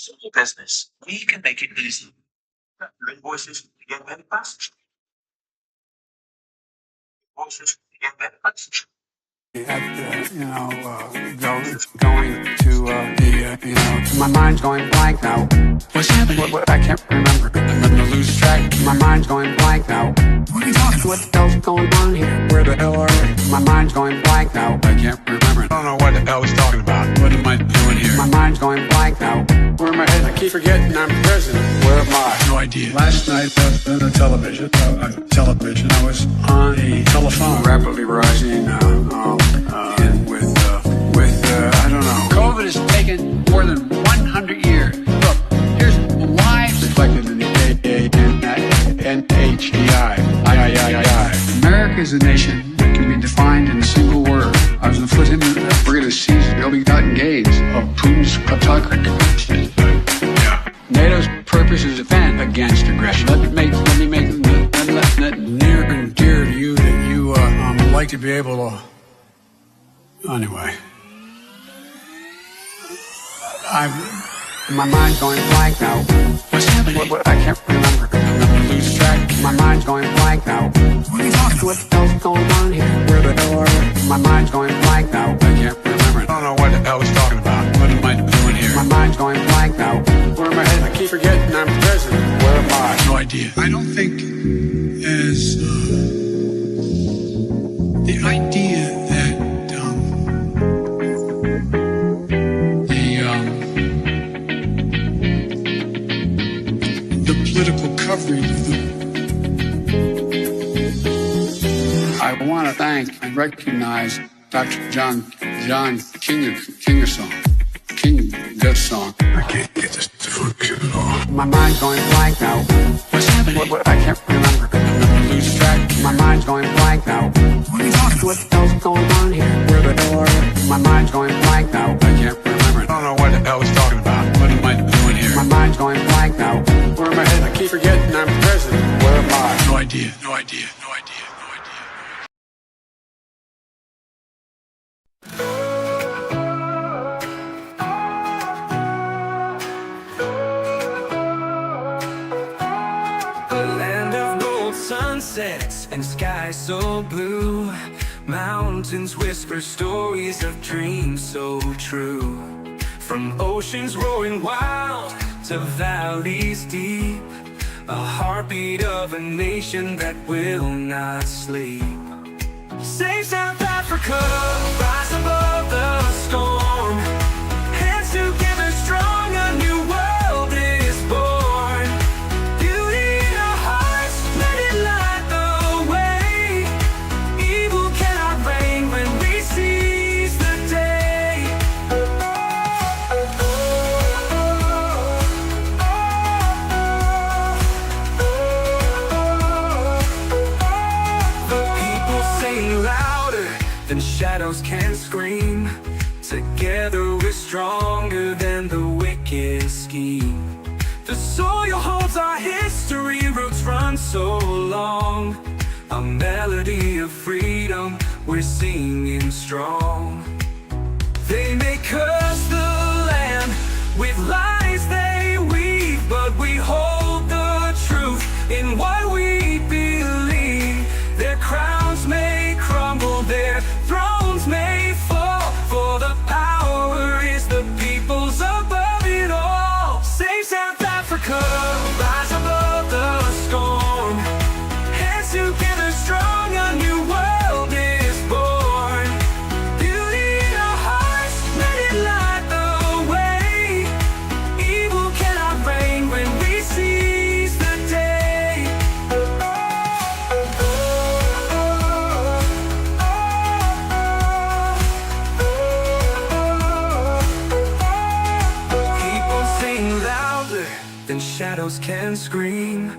Small business, we can make it easy. Invoices to get better passage. Invoices to get better passage. Going to my mind's going blank now. What's happening? What I can't remember. I'm gonna lose track. My mind's going blank now. What are you talking about? What the hell's going on here? Where the hell are we? My mind's going blank now. I can't remember. I don't know what the hell he's talking about. What am I doing here? My mind's going blank now. Where am I headed? I keep forgetting I'm president. Where am I? No idea. Last night on the television, I was on a telephone rapidly rising and with I don't know. COVID has taken more than 100 years. Look, here's lives reflected in the NHDI. America is a nation that can be defined in a single word. I was going to put him in. We're going to seize the ill-begotten gains of Putin's kleptocracy. Yeah. NATO's purpose is to defend against aggression. Let me make that near and dear to you that you like to be able to. Anyway, my mind's going blank now. What's happening? What I can't remember. I'm gonna lose track. My mind's going blank now. What are you talking about? What the hell's going on here? Where the hell are we? My mind's going blank now. I can't remember. I don't know what the hell he's talking about. What am I doing here? My mind's going blank now. Where am I headed? I keep forgetting I'm president. Where am I? No idea. I don't think as the idea that the political coverage. I want to thank and recognize Dr. John Kingerson. That song. I can't get this to function at all. My mind's going blank now. What's happening? What I can't remember. I'm gonna lose track. My mind's going blank now. What are you talking about? What the hell's going on here? Where the hell are we? My mind's going blank now. I can't remember. I don't know what the hell he's talking about. What am I doing here? My mind's going blank now. Where am I headed? I keep forgetting I'm president. Where am I? No idea. No idea. No idea. No idea. Sunsets and skies so blue, mountains whisper stories of dreams so true. From oceans roaring wild to valleys deep, a heartbeat of a nation that will not sleep. Save South Africa, rise above the storm. Hands together strong, a new world is born. Beauty in our hearts, let it light the way. Evil cannot reign when we seize the day. The people sing louder than shadows can scream. Together we're stronger than the wicked scheme. The soil holds our history, roots run so long. A melody of freedom, we're singing strong. They may curse the land with lies they weave, but we hold the truth in what we believe. Their crowns may crumble, their thrones may fall, for the power is the people's above it all. Save South Africa, rise above the storm. Hands together strong, a new world is born. Beauty in our hearts, let it light the way. Evil cannot reign when we seize the day. People sing louder than shadows can scream.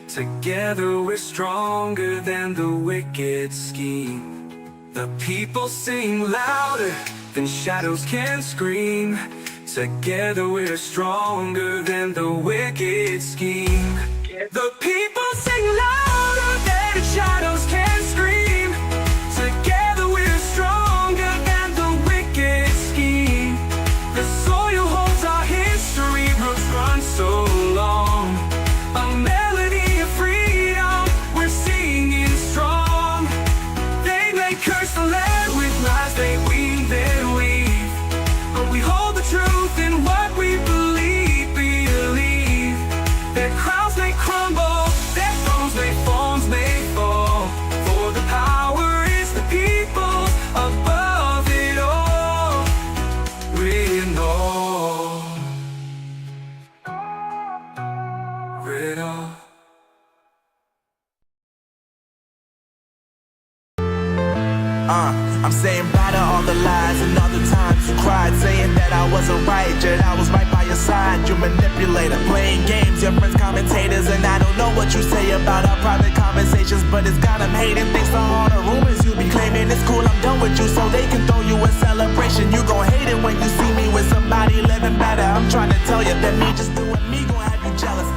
Together we're stronger than the wicked scheme. The people sing louder than shadows can scream. Together we're stronger than the wicked scheme. The people sing louder than shadows can scream. Together we're stronger than the wicked scheme. The soil holds our history, roots I'm saying bye to all the lies and all the times you cried, saying that I wasn't right, yet I was right by your side. You manipulator, playing games, your friends commentators, and I don't know what you say about our private conversations, but it's got them hating. Thanks to all the rumors you be claiming. It's cool, I'm done with you, so they can throw you a celebration. You gon' hate it when you see me with somebody living better. I'm trying to tell you that me just doing me gon' have you jealous.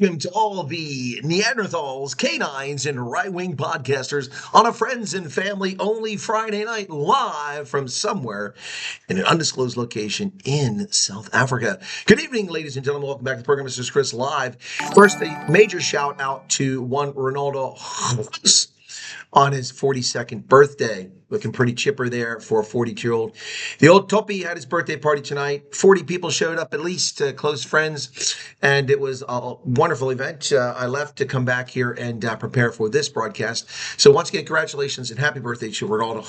Welcome to all the Neanderthals, canines, and right-wing podcasters on a friends and family only Friday night, live from somewhere in an undisclosed location in South Africa. Good evening, ladies and gentlemen. Welcome back to the program. This is Chris live. First, a major shout out to one Ronaldo on his 42nd birthday. Looking pretty chipper there for a 42-year-old. The old Toppy had his birthday party tonight. 40 people showed up, at least close friends, and it was a wonderful event. I left to come back here and prepare for this broadcast. So once again, congratulations and happy birthday to Ronaldo.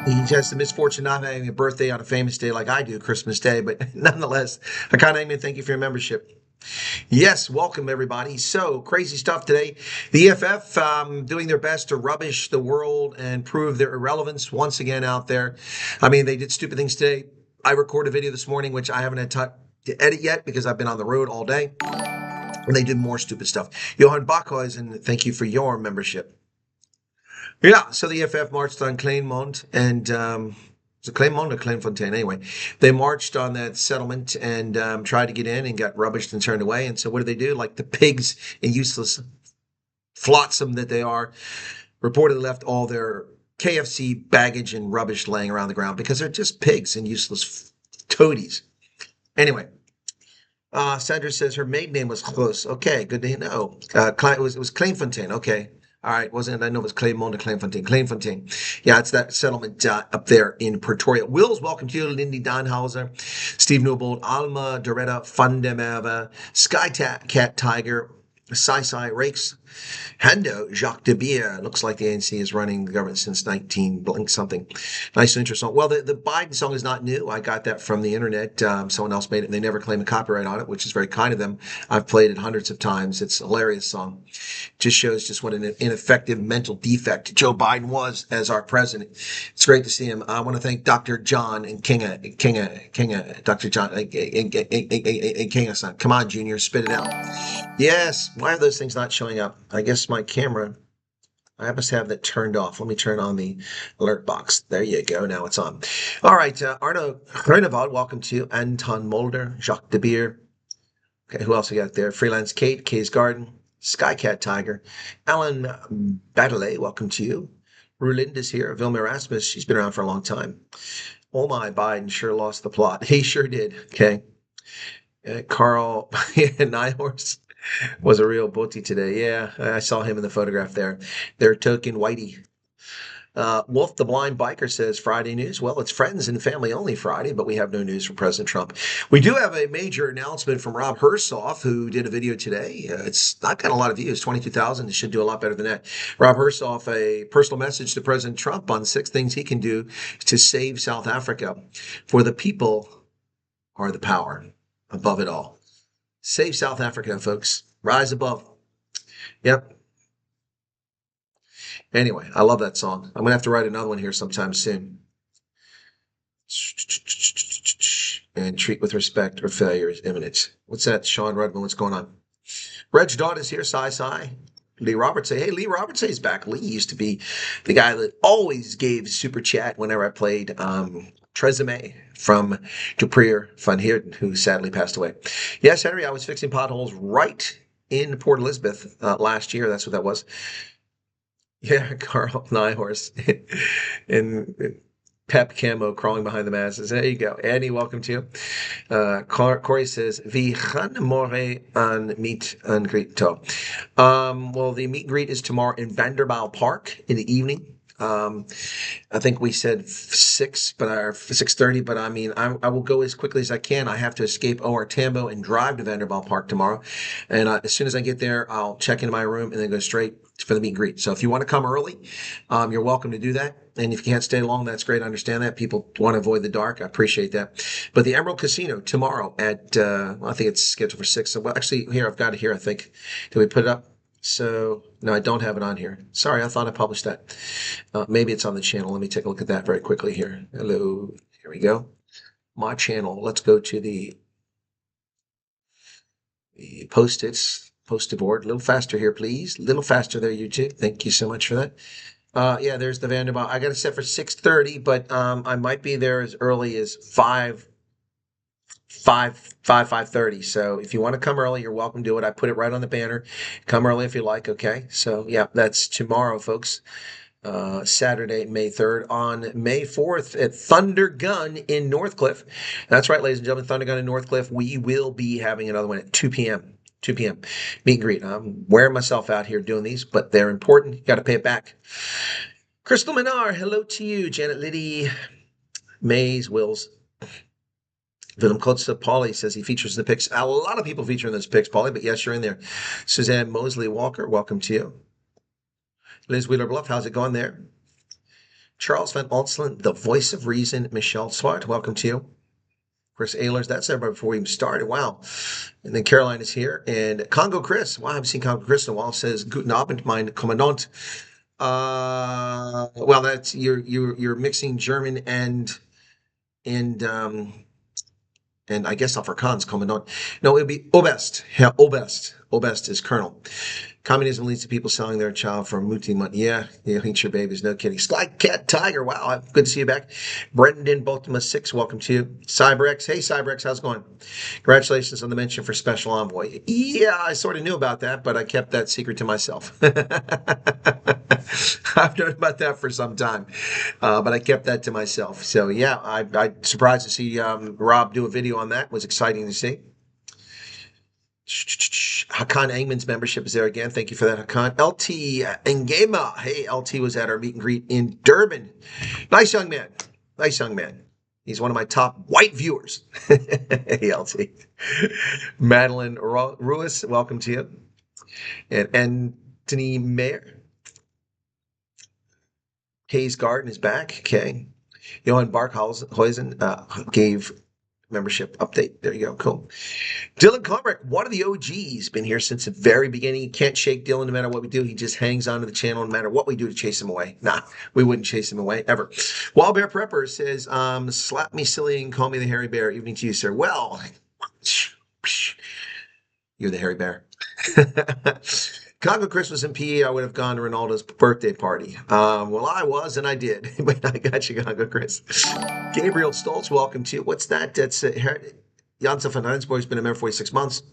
He has the misfortune of not having a birthday on a famous day like I do, Christmas Day, but nonetheless, I kind of thank you for your membership. Yes, welcome everybody. So crazy stuff today. The EFF doing their best to rubbish the world and prove their irrelevance once again out there. I mean, they did stupid things today. I recorded a video this morning, which I haven't had time to edit yet because I've been on the road all day. And they did more stupid stuff. Johan Backhuizen, thank you for your membership. Yeah, so the EFF marched on Kleinmond and was it Claymont or Clairefontaine? Anyway, they marched on that settlement and tried to get in and got rubbished and turned away. And so what do? Like the pigs and useless flotsam that they are, reportedly left all their KFC baggage and rubbish laying around the ground because they're just pigs and useless toadies. Anyway, Sandra says her maiden name was close. Okay, good to know. It was Clairefontaine. Okay. All right, wasn't it? I know it was Claymont or Clairefontaine. Clairefontaine. Yeah, it's that settlement up there in Pretoria. Wills, welcome to you. Lindy Donhauser, Steve Newbold, Alma Doretta, Fundemerva, Sky Cat Tiger, Sai Rakes, Hando, Jacques de Beer. Looks like the ANC is running the government since 19 blank something. Nice intro song. Well, the Biden song is not new. I got that from the internet. Someone else made it, and they never claim a copyright on it, which is very kind of them. I've played it hundreds of times. It's a hilarious song. Just shows just what an ineffective mental defect Joe Biden was as our president. It's great to see him. I want to thank Dr. John and Dr. John and Kinga-san. Come on, Junior, spit it out. Yes. Why are those things not showing up? I guess my camera, I must have that turned off. Let me turn on the alert box. There you go. Now it's on. All right. Arno Groenewald, welcome to you. Anton Mulder, Jacques de Beer. Okay, who else we got there? Freelance Kate, Kay's Garden, Skycat Tiger, Alan Baddeley, welcome to you. Rulinda's here. Vilma Erasmus, she's been around for a long time. Oh my, Biden sure lost the plot. He sure did. Okay. Carl Nyhorse was a real booty today. Yeah, I saw him in the photograph there. Their token Whitey. Wolf the Blind Biker says, Friday news. Well, it's friends and family only Friday, but we have no news from President Trump. We do have a major announcement from Rob Hersoff, who did a video today. It's not got a lot of views, 22,000. It should do a lot better than that. Rob Hersoff, a personal message to President Trump on 6 things he can do to save South Africa. For the people are the power above it all. Save South Africa, folks. Rise above. Yep. Anyway, I love that song. I'm going to have to write another one here sometime soon. And treat with respect or failure is imminent. What's that, Sean Rudman? What's going on? Reg Dodd is here. Sai. Lee Roberts say, hey, Lee Roberts is back. Lee used to be the guy that always gave super chat whenever I played Tresemme from Duprier Van Heerden, who sadly passed away. Yes, Henry, I was fixing potholes right in Port Elizabeth last year. That's what that was. Yeah, Carl Nyhorse and Pep Camo crawling behind the masses. There you go. Annie, welcome to you. Corey says, Vi gaan morgen aan meet and greet to. Well, the meet and greet is tomorrow in Vanderbijl Park in the evening. I think we said 6, but 6:30. But I mean, I will go as quickly as I can. I have to escape OR Tambo and drive to Vanderbijl Park tomorrow. And as soon as I get there, I'll check into my room and then go straight for the meet and greet. So if you want to come early, you're welcome to do that. And if you can't stay long, that's great. I understand that. People want to avoid the dark. I appreciate that. But the Emerald Casino tomorrow at, I think it's scheduled for 6. So, well, actually, here, I've got it here, I think. Did we put it up? So, no, I don't have it on here. Sorry, I thought I published that. Maybe it's on the channel. Let me take a look at that very quickly here. Hello. Here we go. My channel. Let's go to the post-it board. A little faster here, please. A little faster there, YouTube. Thank you so much for that. Yeah, there's the Vanderbilt. I got it set for 6:30, but I might be there as early as 5:30. So if you want to come early, you're welcome to do it. I put it right on the banner. Come early if you like, okay? So yeah, that's tomorrow, folks. Saturday, May 3rd. On May 4th at Thunder Gun in Northcliffe. That's right, ladies and gentlemen, Thunder Gun in Northcliffe. We will be having another one at 2 p.m. 2 p.m. Meet and greet. I'm wearing myself out here doing these, but they're important. You got to pay it back. Crystal Minar, hello to you. Janet Liddy, Mays, Wills. Willem Kotze, Paulie says he features in the pics. A lot of people feature in those pics, Paulie, but yes, you're in there. Suzanne Mosley Walker, welcome to you. Liz Wheeler Bluff, how's it going there? Charles Van Altsland, the voice of reason. Michelle Swart, welcome to you. Chris Ehlers, that's everybody before we even started. Wow. And then Caroline is here. And Congo Chris, wow, I haven't seen Congo Chris in a while, says, Guten Abend, mein Kommandant. Well, that's you're mixing German and I guess Afrikaans, Kommandant. No, it would be Oberst. Yeah, Oberst. Oberst is Colonel. Communism leads to people selling their child for muti money. Yeah, eat your babies. No kidding. Sky Cat Tiger. Wow, good to see you back. Brendan Baltimore 6, welcome to you. Cyberx. Hey, Cyberx, how's it going? Congratulations on the mention for Special Envoy. Yeah, I sort of knew about that, but I kept that secret to myself. I've known about that for some time, but I kept that to myself. So, yeah, I'm surprised to see Rob do a video on that. It was exciting to see. Hakan Engman's membership is there again. Thank you for that, Hakan. LT Ngema. Hey, LT was at our meet and greet in Durban. Nice young man. Nice young man. He's one of my top white viewers. Hey, LT. Madeline Ruiz, welcome to you. And Anthony Mayer. Hayes Garden is back. Okay. Johan Barkhuizen gave membership update. There you go. Cool. Dylan Comrick, one of the OGs, been here since the very beginning. Can't shake Dylan no matter what we do. He just hangs on to the channel no matter what we do to chase him away. Nah, we wouldn't chase him away ever. Wild Bear Prepper says, slap me silly and call me the hairy bear. Evening to you, sir. Well, you're the hairy bear. Congo Christmas in PE, I would have gone to Ronaldo's birthday party. Well, I was, and I did. But I got you, Congo Chris. Gabriel Stoltz, welcome to you. What's that? That's Janssen van Rensburg's been a member for 46 months.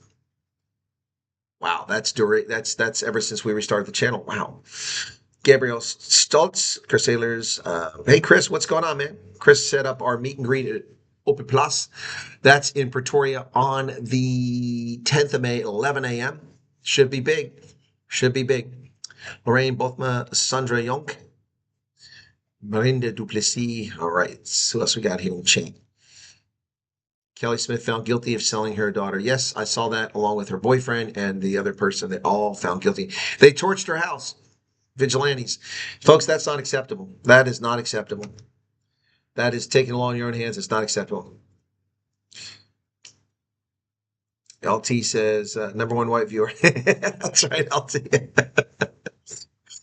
Wow, that's ever since we restarted the channel. Wow. Gabriel Stoltz, Chris Sailors. Hey, Chris, what's going on, man? Chris set up our meet and greet at Opie Plus. That's in Pretoria on the 10th of May, 11 a.m. Should be big. Should be big. Lorraine Bothma, Sandra Yonk, Marinda Duplessis. All right. So what else we got here in the chat? Kelly Smith found guilty of selling her daughter. Yes, I saw that along with her boyfriend and the other person. They all found guilty. They torched her house. Vigilantes. Folks, that's not acceptable. That is not acceptable. That is taking the law in your own hands. It's not acceptable. LT says, number one white viewer. That's right, LT.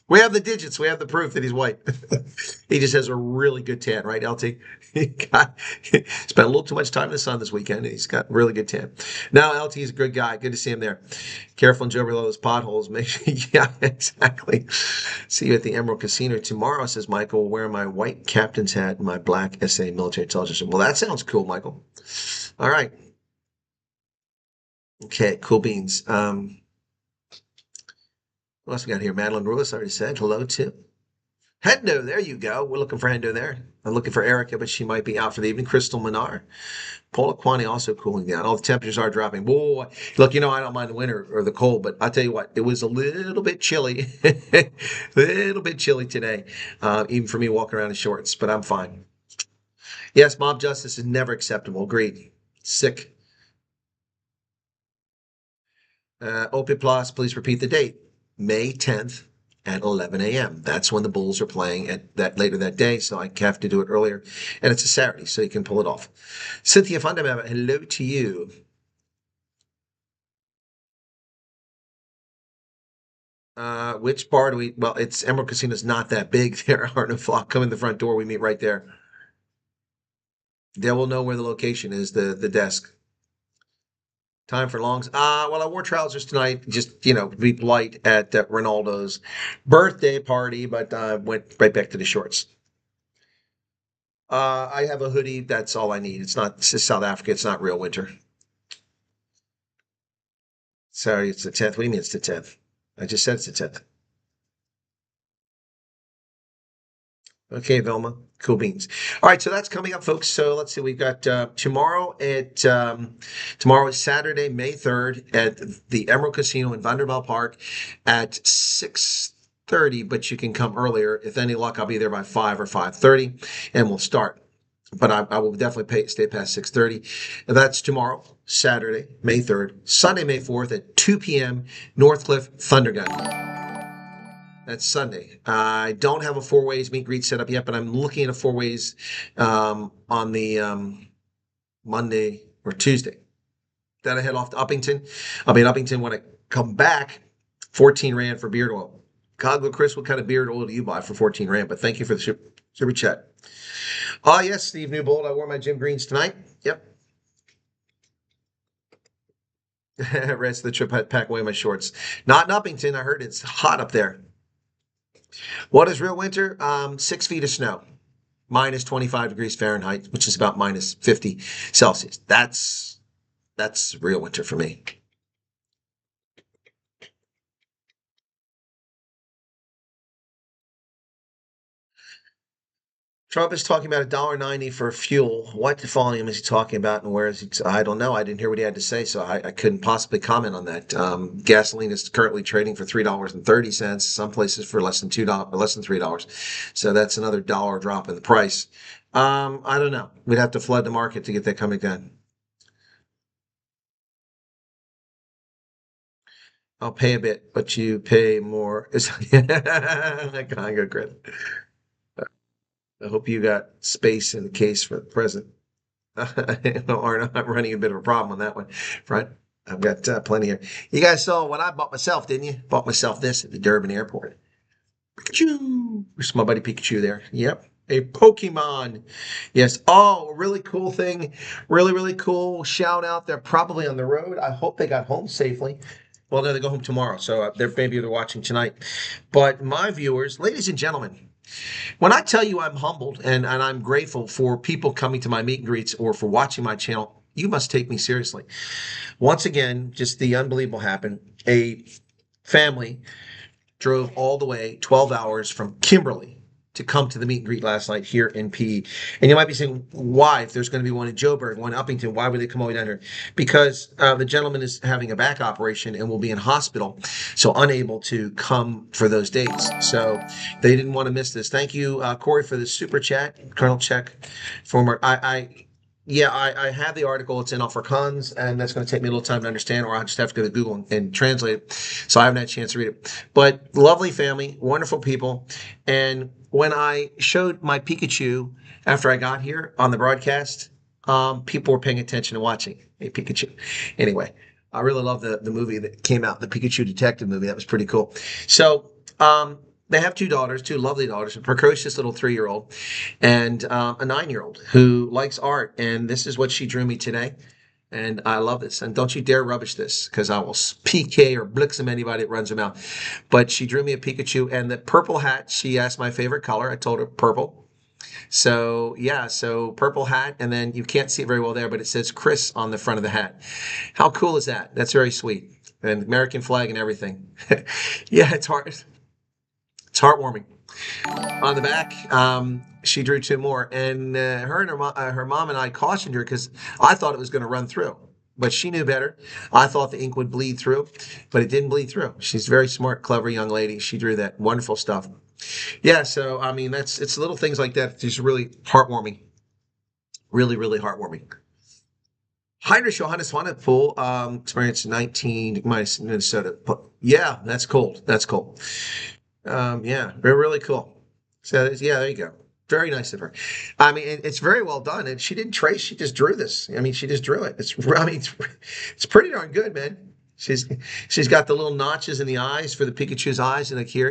We have the digits. We have the proof that he's white. He just has a really good tan, right, LT? He spent a little too much time in the sun this weekend, and he's got really good tan. Now, LT is a good guy. Good to see him there. Careful and Joe below those potholes. Make sure, yeah, exactly. See you at the Emerald Casino tomorrow, says Michael. Wear my white captain's hat and my black SA military intelligence. Well, that sounds cool, Michael. All right. Okay, cool beans. What else we got here? Madeline Ruiz already said hello to. Hendo, there you go. We're looking for Hendo there. I'm looking for Erica, but she might be out for the evening. Crystal Minar. Paula Kwani also cooling down. All the temperatures are dropping. Whoa, look, I don't mind the winter or the cold, but I'll tell you what, it was a little bit chilly. A little bit chilly today, even for me walking around in shorts, but I'm fine. Yes, mob justice is never acceptable. Agreed. Sick. OP Plus, please repeat the date. May 10th at 11 a.m. That's when the Bulls are playing at that later that day, so I have to do it earlier. And it's a Saturday, so you can pull it off. Cynthia Fundamental, hello to you. Which bar do we? Well, it's Emerald Casino's not that big. There are no flock. Come in the front door. We meet right there. They will know where the location is. The desk. Time for longs. Well, I wore trousers tonight. Just be polite at Ronaldo's birthday party, but went right back to the shorts. I have a hoodie. That's all I need. It's just South Africa. It's not real winter. Sorry, it's the 10th. What do you mean it's the 10th? I just said it's the 10th. Okay, Velma. Cool beans. All right, so that's coming up, folks. So let's see. We've got tomorrow is Saturday, May 3rd at the Emerald Casino in Vanderbilt Park at 6:30, but you can come earlier. If any luck, I'll be there by 5 or 5:30, and we'll start. But I will definitely stay past 6:30. That's tomorrow, Saturday, May 3rd. Sunday, May 4th at 2 p.m., Northcliffe Thundergun. That's Sunday. I don't have a four ways meet and greet set up yet, but I'm looking at a four ways on the Monday or Tuesday. Then I head off to Uppington. I'll be in Uppington when I come back. 14 Rand for beard oil. Coglo Chris, what kind of beard oil do you buy for 14 Rand? But thank you for the super chat. Oh, yes, Steve Newbold. I wore my gym greens tonight. Yep. Rest of the trip, I pack away my shorts. Not in Uppington. I heard it's hot up there. What is real winter? 6 feet of snow, minus 25 degrees Fahrenheit, which is about minus 50 Celsius. That's real winter for me. Trump is talking about $1.90 for fuel. What volume is he talking about, and where is he? I don't know. I didn't hear what he had to say, so I couldn't possibly comment on that. Gasoline is currently trading for $3.30. Some places for less than $2, less than $3. So that's another dollar drop in the price. I don't know. We'd have to flood the market to get that coming down. I'll pay a bit, but you pay more. Congo credit. I hope you got space in the case for the present. Or I'm running a bit of a problem on that one, front. I've got plenty here. You guys saw what I bought myself, didn't you? Bought myself this at the Durban airport. Pikachu. There's my buddy Pikachu there. Yep. A Pokemon. Yes. Oh, a really cool thing. Really, really cool. Shout out. They're probably on the road. I hope they got home safely. Well, no, they go home tomorrow. So maybe they're watching tonight. But my viewers, ladies and gentlemen, when I tell you I'm humbled and I'm grateful for people coming to my meet and greets or for watching my channel, you must take me seriously. Once again, just the unbelievable happened. A family drove all the way 12 hours from Kimberly to come to the meet and greet last night here in PE. And you might be saying, why? If there's going to be one in Joburg, one in Uppington, why would they come all the way down here? Because the gentleman is having a back operation and will be in hospital, so unable to come for those dates. So they didn't want to miss this. Thank you, Corey, for the super chat. Colonel Check, former. I have the article. It's in Afrikaans, and that's going to take me a little time to understand, or I'll just have to go to Google and translate it. So I haven't had a chance to read it. But lovely family, wonderful people. And when I showed my Pikachu after I got here on the broadcast, people were paying attention and watching. Hey, Pikachu. Anyway, I really love the movie that came out, the Pikachu Detective movie. That was pretty cool. So, they have two daughters, two lovely daughters, a precocious little 3-year-old and a 9-year-old who likes art. And this is what she drew me today. And I love this. And don't you dare rubbish this, because I will PK or blixem anybody that runs her mouth. But she drew me a Pikachu, and the purple hat, she asked my favorite color. I told her purple. So, yeah, so purple hat, and then you can't see it very well there, but it says Chris on the front of the hat. How cool is that? That's very sweet. And American flag and everything. Yeah, it's hard. It's heartwarming. On the back, she drew two more, and her mom and I cautioned her because I thought it was going to run through, but she knew better. I thought the ink would bleed through, but it didn't bleed through. She's a very smart, clever young lady. She drew that wonderful stuff. Yeah, so I mean, it's little things like that. Just really heartwarming, really, really heartwarming. Heinrich Johannes Pool, experience 19 minus Minnesota. Yeah, that's cold. That's cold. Yeah, really cool. So yeah, there you go. Very nice of her. I mean, it's very well done. And she didn't trace; she just drew this. I mean, she just drew it. It's pretty darn good, man. She's she's got the little notches in the eyes for the Pikachu's eyes, and like here,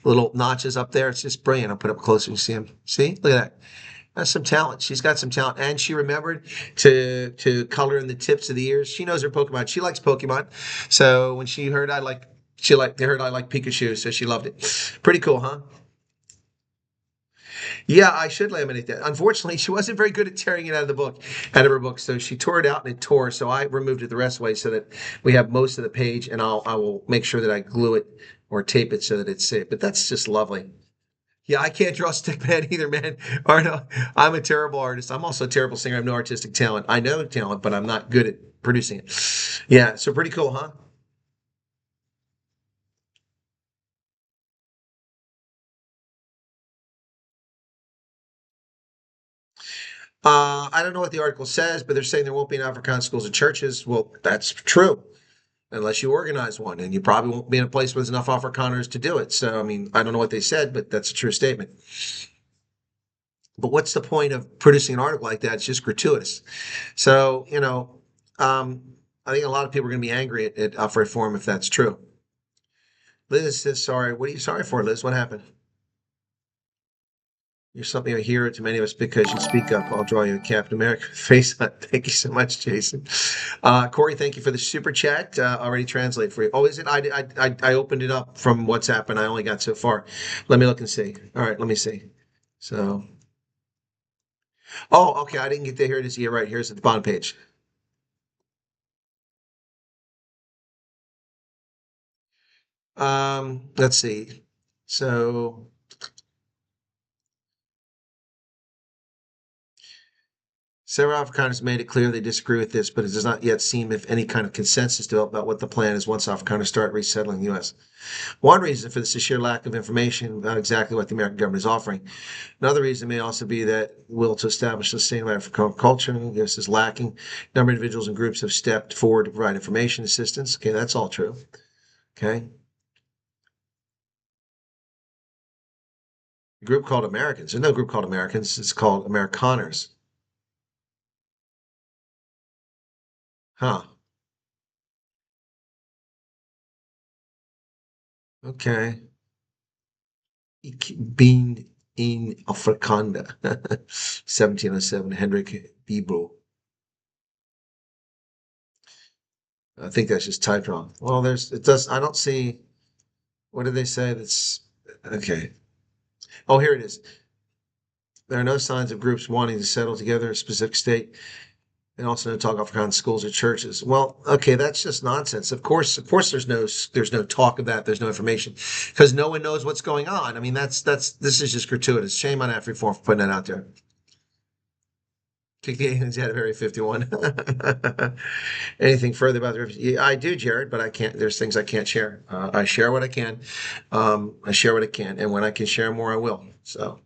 little notches up there. It's just brilliant. I'll put it up closer and see him. See, look at that. That's some talent. She's got some talent, and she remembered to color in the tips of the ears. She knows her Pokemon. She likes Pokemon, so when they heard I like Pikachu, so she loved it. Pretty cool, huh? Yeah, I should laminate that. Unfortunately, she wasn't very good at tearing it out of her book. So she tore it out and it tore. So I removed it the rest of the way so that we have most of the page, and I will make sure that I glue it or tape it so that it's safe. But that's just lovely. Yeah, I can't draw stick man either, man. Arno, I'm a terrible artist. I'm also a terrible singer. I have no artistic talent. I know talent, but I'm not good at producing it. Yeah, so pretty cool, huh? I don't know what the article says, but they're saying there won't be in Afrikaans schools or churches. Well, that's true, unless you organize one, and you probably won't be in a place where there's enough Afrikaners to do it. So, I mean, I don't know what they said, but that's a true statement. But what's the point of producing an article like that? It's just gratuitous. So, I think a lot of people are going to be angry at Alfred Forum if that's true. Liz says, sorry. What are you sorry for, Liz? What happened? You're something I hear to many of us because you speak up. I'll draw you a Captain America face on. Thank you so much, Jason. Corey, thank you for the super chat. Already translate for you. Oh, is it? I opened it up from WhatsApp and I only got so far. Let me look and see. All right, let me see. So, oh, okay. I didn't get there. Here it is. You're right. Here's at the bottom page. Let's see. So. Several Afrikaners made it clear they disagree with this, but it does not yet seem if any kind of consensus developed about what the plan is once Afrikaners start resettling the U.S. One reason for this is sheer lack of information about exactly what the American government is offering. Another reason may also be that will to establish a sustainable African culture. This is lacking. A number of individuals and groups have stepped forward to provide information assistance. Okay, that's all true. Okay. A group called Americans. There's no group called Americans. It's called Amerikaners. Huh. Okay. Ik ben in Afrikaner. 1707, Hendrik Bibel. I think that's just typed wrong. Well, I don't see, what did they say? That's, okay. Oh, here it is. There are no signs of groups wanting to settle together in a specific state, and also no talk of Afrikaans schools or churches. Well, okay, that's just nonsense. Of course, there's no talk of that. There's no information because no one knows what's going on. I mean, this is just gratuitous. Shame on Afriforum for putting that out there. Kick the aliens out of Area 51. Anything further about the? Yeah, I do, Jared, but I can't. There's things I can't share. I share what I can. I share what I can, and when I can share more, I will. So.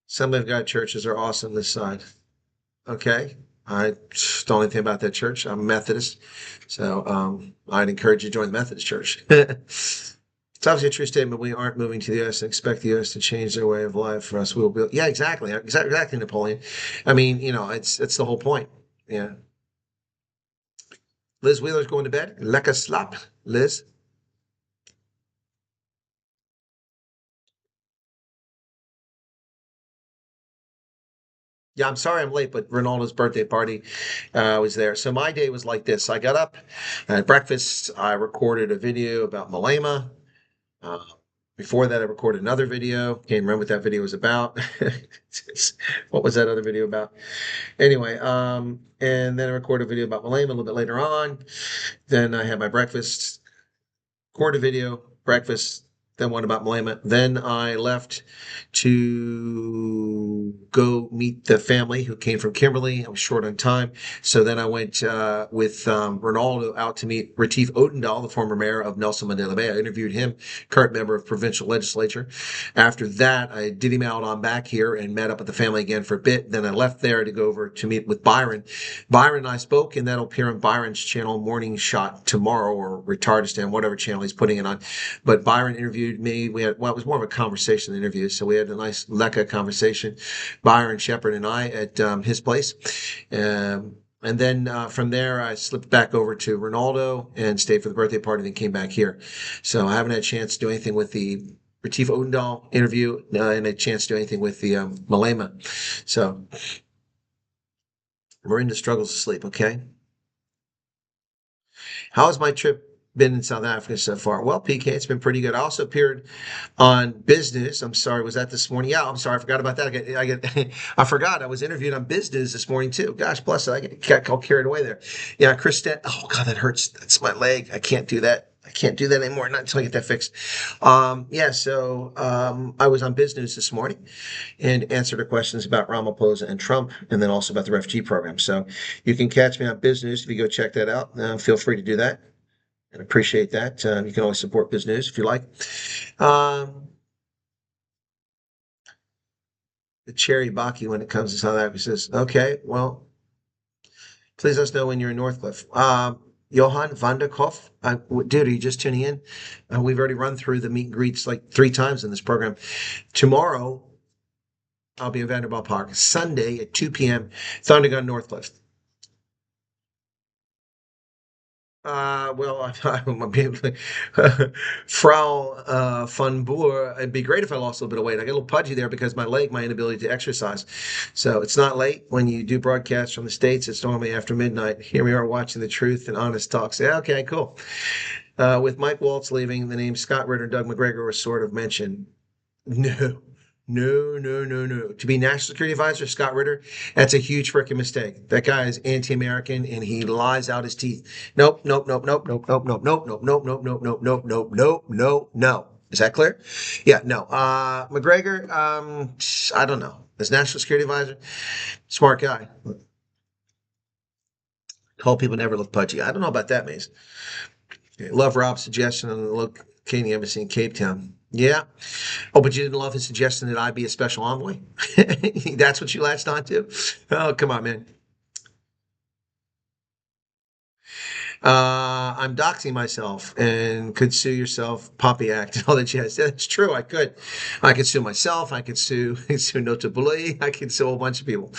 Assembly of God churches are awesome this side. Okay. I don't know anything about that church. I'm a Methodist. So I'd encourage you to join the Methodist church. It's obviously a true statement. We aren't moving to the U.S. and expect the U.S. to change their way of life for us. We will be. Yeah, exactly. Exactly, Napoleon. I mean, it's the whole point. Yeah. Liz Wheeler's going to bed. Lekker slap, Liz. Yeah, I'm sorry I'm late, but Ronaldo's birthday party was there. So my day was like this. I got up, I had breakfast. I recorded a video about Malema. Uh, Before that, I recorded another video. Can't remember what that video was about. What was that other video about? Anyway, and then I recorded a video about Malema a little bit later on. Then I had my breakfast, recorded a video, breakfast, then one about Malema. Then I left to go meet the family who came from Kimberley. I was short on time. So then I went with Ronaldo out to meet Retief Odendaal, the former mayor of Nelson Mandela Bay. I interviewed him, current member of provincial legislature. After that, I did him out on back here and met up with the family again for a bit. Then I left there to go over to meet with Byron. Byron and I spoke, and that'll appear on Byron's channel, Morning Shot, tomorrow, or Retardistan, whatever channel he's putting it on. But Byron interviewed me. It was more of a conversation than interview. So we had a nice Leka conversation, Byron Shepard and I at his place. And then from there, I slipped back over to Ronaldo and stayed for the birthday party, then came back here. So I haven't had a chance to do anything with the Retief Odendahl interview and a chance to do anything with the Malema. So we're into struggles of sleep, okay? How has my trip been in South Africa so far? Well, PK, it's been pretty good. I also appeared on Business. I'm sorry, was that this morning? Yeah, I'm sorry, I forgot about that. I forgot. I was interviewed on Business this morning too. Gosh, bless it. I got all carried away there. Yeah, Chris oh God, that hurts. That's my leg. I can't do that. I can't do that anymore. Not until I get that fixed. I was on Business this morning and answered the questions about Ramaphosa and Trump, and then also about the refugee program. So you can catch me on Business if you go check that out. Feel free to do that. And appreciate that. You can always support Biz News if you like. The Cherry Baki, when it comes to South Africa, says, okay, well, please let us know when you're in Northcliffe. Johan van der Koff, dude, are you just tuning in? We've already run through the meet and greets like 3 times in this program. Tomorrow, I'll be in Vanderbilt Park. Sunday at 2 p.m., Thundergun Northcliffe. Frau von Boer, it'd be great if I lost a little bit of weight. I get a little pudgy there because my inability to exercise. So it's not late when you do broadcasts from the States. It's normally after midnight. Here we are watching the truth and honest talks. Yeah, okay, cool. With Mike Waltz leaving, the names Scott Ritter and Doug McGregor were sort of mentioned. No. To be National Security Advisor, Scott Ritter, that's a huge freaking mistake. That guy is anti-American and he lies out his teeth. Nope. Is that clear? Yeah, no. McGregor, I don't know. As National Security Advisor, smart guy. Told people never look pudgy. I don't know about that, Maze. Love Rob's suggestion on the locating embassy in Cape Town. Yeah. Oh, but you didn't love his suggestion that I be a special envoy? That's what you latched on to? Oh, come on, man. I'm doxing myself and could sue yourself, Poppy Act, and all that jazz. That's true. I could sue myself. I could sue Notably. I could sue a whole bunch of people.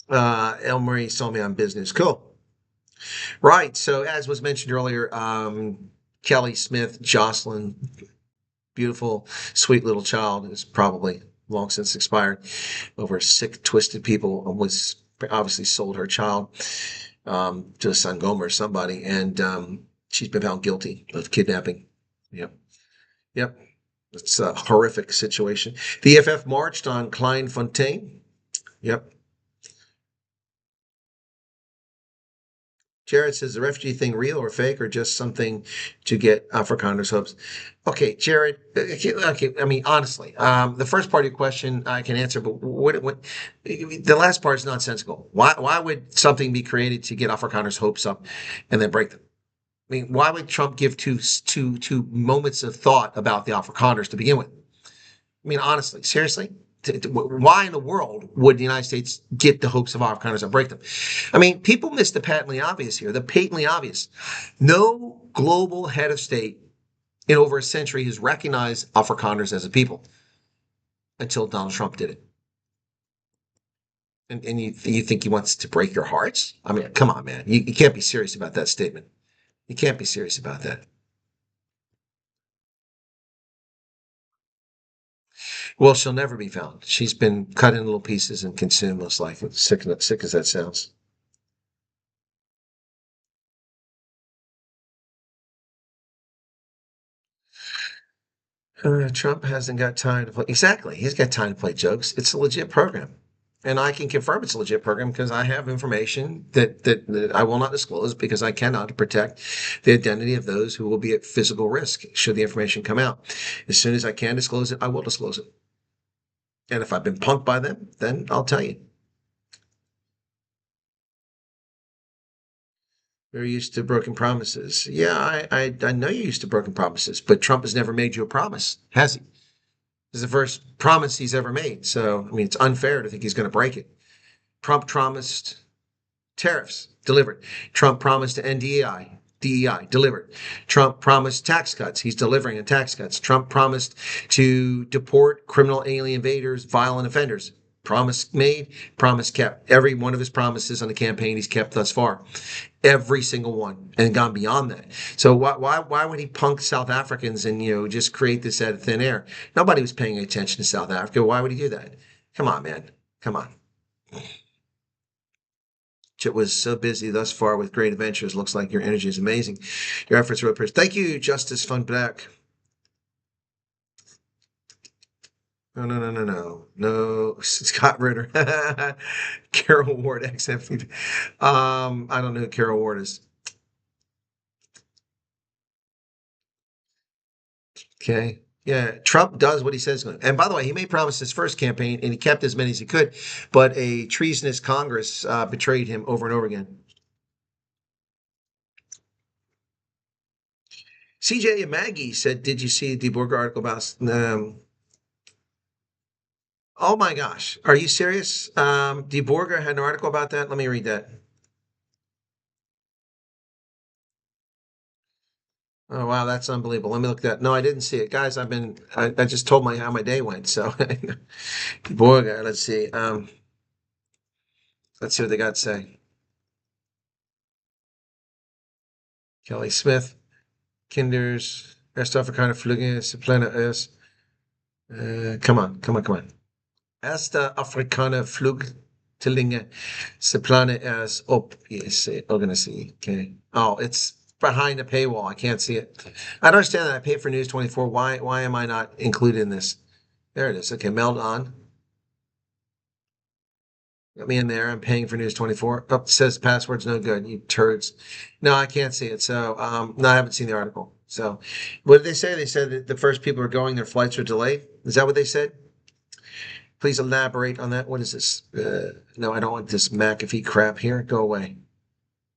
El Marie saw me on Business. Cool. Right. So as was mentioned earlier, Kelly Smith, Jocelyn, beautiful, sweet little child who's probably long since expired over sick, twisted people, was obviously sold her child to a Sangoma or somebody, and she's been found guilty of kidnapping. Yep. It's a horrific situation. The EFF marched on Kleinfontein. Yep. Jared says, the refugee thing real or fake or just something to get Afrikaners hopes? Okay, Jared, okay, I mean, honestly, the first part of your question I can answer, but what the last part is nonsensical. Why would something be created to get Afrikaners hopes up and then break them? I mean, why would Trump give two moments of thought about the Afrikaners to begin with? I mean, honestly, seriously? Why in the world would the United States get the hopes of Afrikaners and break them? I mean, people miss the patently obvious here. The patently obvious. No global head of state in over a century has recognized Afrikaners as a people until Donald Trump did it. And you think he wants to break your hearts? I mean, come on, man. You can't be serious about that statement. You can't be serious about that. Well, she'll never be found. She's been cut in little pieces and consumed, most likely. Sick as that sounds. Trump hasn't got time to play. Exactly. He's got time to play jokes. It's a legit program. And I can confirm it's a legit program because I have information that I will not disclose because I cannot protect the identity of those who will be at physical risk should the information come out. As soon as I can disclose it, I will disclose it. And if I've been punked by them, then I'll tell you. You're used to broken promises. Yeah, I know you're used to broken promises, but Trump has never made you a promise, has he? This is the first promise he's ever made. So, I mean, it's unfair to think he's going to break it. Trump promised tariffs, delivered. Trump promised to end DEI, delivered. Trump promised tax cuts. He's delivering on tax cuts. Trump promised to deport criminal alien invaders, violent offenders. Promise made, promise kept. Every one of his promises on the campaign he's kept thus far. Every single one, and gone beyond that. So why would he punk South Africans and just create this out of thin air? Nobody was paying attention to South Africa. Why would he do that? Come on, man. Come on. Chit was so busy thus far with great adventures. Looks like your energy is amazing. Your efforts are appreciated. Thank you, Justice Fun Black. No. Scott Ritter. Carol Ward, XFP. I don't know who Carol Ward is. Okay. Yeah, Trump does what he says. And by the way, he made promises his first campaign, and he kept as many as he could. But a treasonous Congress betrayed him over and over again. CJ and Maggie said, "Did you see the DeBorger article about?" Oh my gosh, are you serious? DeBorger had an article about that. Let me read that. Oh wow, that's unbelievable. Let me look at that. No, I didn't see it, guys. I just told how my day went. So DeBorger, let's see. Let's see what they got to say. Kelly Smith, Kinders, Erst Afrikaner Flüge, Planet Earth. Come on. Erste Afrikaner Fluglinge Planet Earth op organisatie. Okay. Oh, it's behind a paywall. I can't see it. I don't understand that. I pay for News 24. Why am I not included in this? There it is. Okay, meld on. Got me in there. I'm paying for News 24. Oh, it says password's no good. You turds. No, I can't see it. So, no, I haven't seen the article. So, what did they say? They said that the first people are going, their flights are delayed. Is that what they said? Please elaborate on that. What is this? No, I don't want this McAfee crap here. Go away.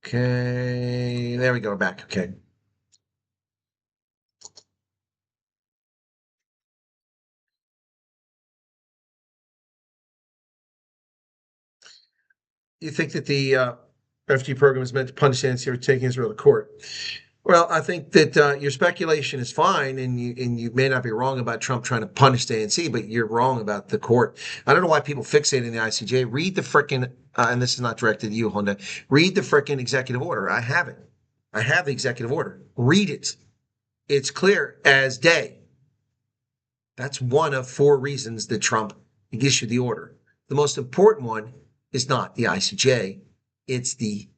Okay, there we go. We're back. Okay. You think that the refugee program is meant to punish ANC for taking Israel to court? Well, I think that your speculation is fine, and you may not be wrong about Trump trying to punish the ANC, but you're wrong about the court. I don't know why people fixate in the ICJ. Read the frickin', and this is not directed to you, Honda. Read the frickin' executive order. I have it. I have the executive order. Read it. It's clear as day. That's one of 4 reasons that Trump issued the order. The most important one is not the ICJ. It's the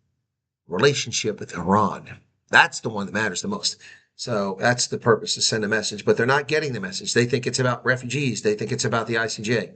relationship with Iran. That's the one that matters the most. So that's the purpose, to send a message. But they're not getting the message. They think it's about refugees. They think it's about the ICJ.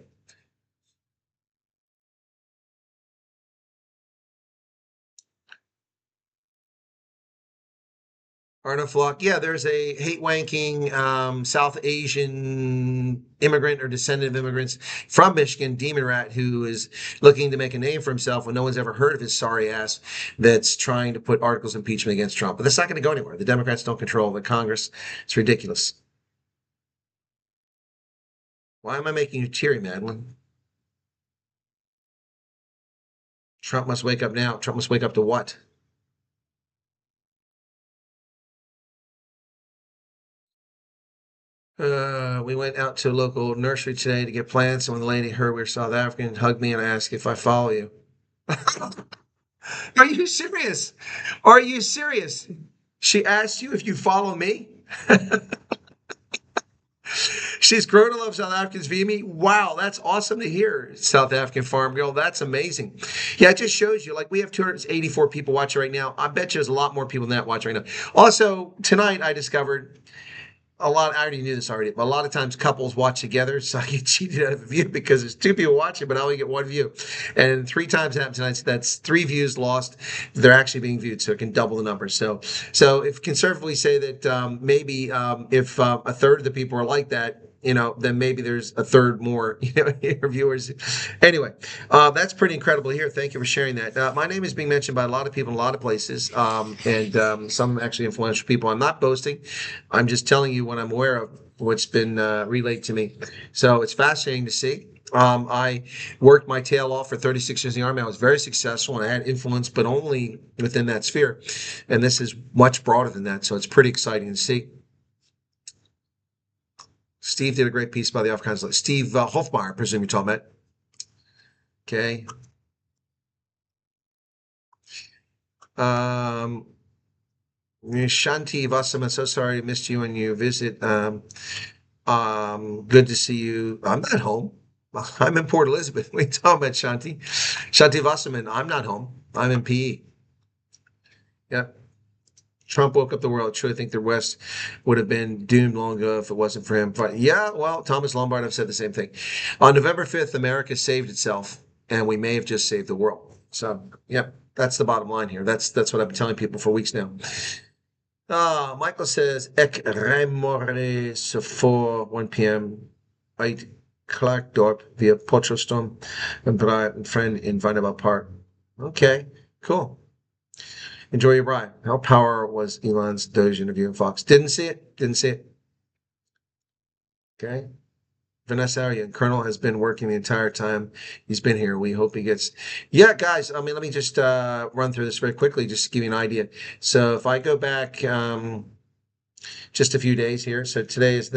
Arno Flock, yeah, there's a hate-wanking South Asian immigrant or descendant of immigrants from Michigan, Demon Rat, who is looking to make a name for himself when no one's ever heard of his sorry ass, that's trying to put articles of impeachment against Trump. But that's not going to go anywhere. The Democrats don't control the Congress. It's ridiculous. Why am I making you teary, Madeline? Trump must wake up now. Trump must wake up to what? We went out to a local nursery today to get plants, and when the lady heard we were South African, hugged me and asked if I follow you. Are you serious? Are you serious? She asked you if you follow me? She's grown to love South Africans via me. Wow, that's awesome to hear, South African farm girl. That's amazing. Yeah, it just shows you, like, we have 284 people watching right now. I bet you there's a lot more people than that watching right now. Also, tonight I discovered I already knew this already, but a lot of times couples watch together, so I get cheated out of a view because there's 2 people watching, but I only get 1 view. And 3 times happened tonight, so that's 3 views lost. They're actually being viewed, so it can double the numbers. So if conservatively say that maybe if a third of the people are like that, then maybe there's a third more, viewers. Anyway, that's pretty incredible here. Thank you for sharing that. My name is being mentioned by a lot of people in a lot of places, and some actually influential people. I'm not boasting. I'm just telling you what I'm aware of, what's been relayed to me. So it's fascinating to see. I worked my tail off for 36 years in the Army. I was very successful, and I had influence, but only within that sphere. And this is much broader than that, so it's pretty exciting to see. Steve did a great piece about the Afrikaners. Steve Hofmeyer, I presume you're talking about. Okay. Shanti Vasam, I'm so sorry I missed you when you visit. Good to see you. I'm not home. I'm in Port Elizabeth. What are you talking about, Shanti? Shanti Wasserman, I'm not home. I'm in PE. Yeah. Trump woke up the world. Truly think the West would have been doomed long ago if it wasn't for him. But yeah, well, Thomas Lombard have said the same thing. On November 5th, America saved itself, and we may have just saved the world. So, yeah, that's the bottom line here. That's what I've been telling people for weeks now. Michael says, Ek remores for 1 p.m. uit Clarkdorp via Potchefstroom and friend in Vanderbilt Park. Okay, cool. Enjoy your ride. How power was Elon's Doge interview in Fox? Didn't see it. Didn't see it. Okay. Vanessa Arian, Colonel has been working the entire time he's been here. We hope he gets. Yeah, guys. I mean, let me just run through this very quickly, just to give you an idea. So if I go back just a few days here. So today is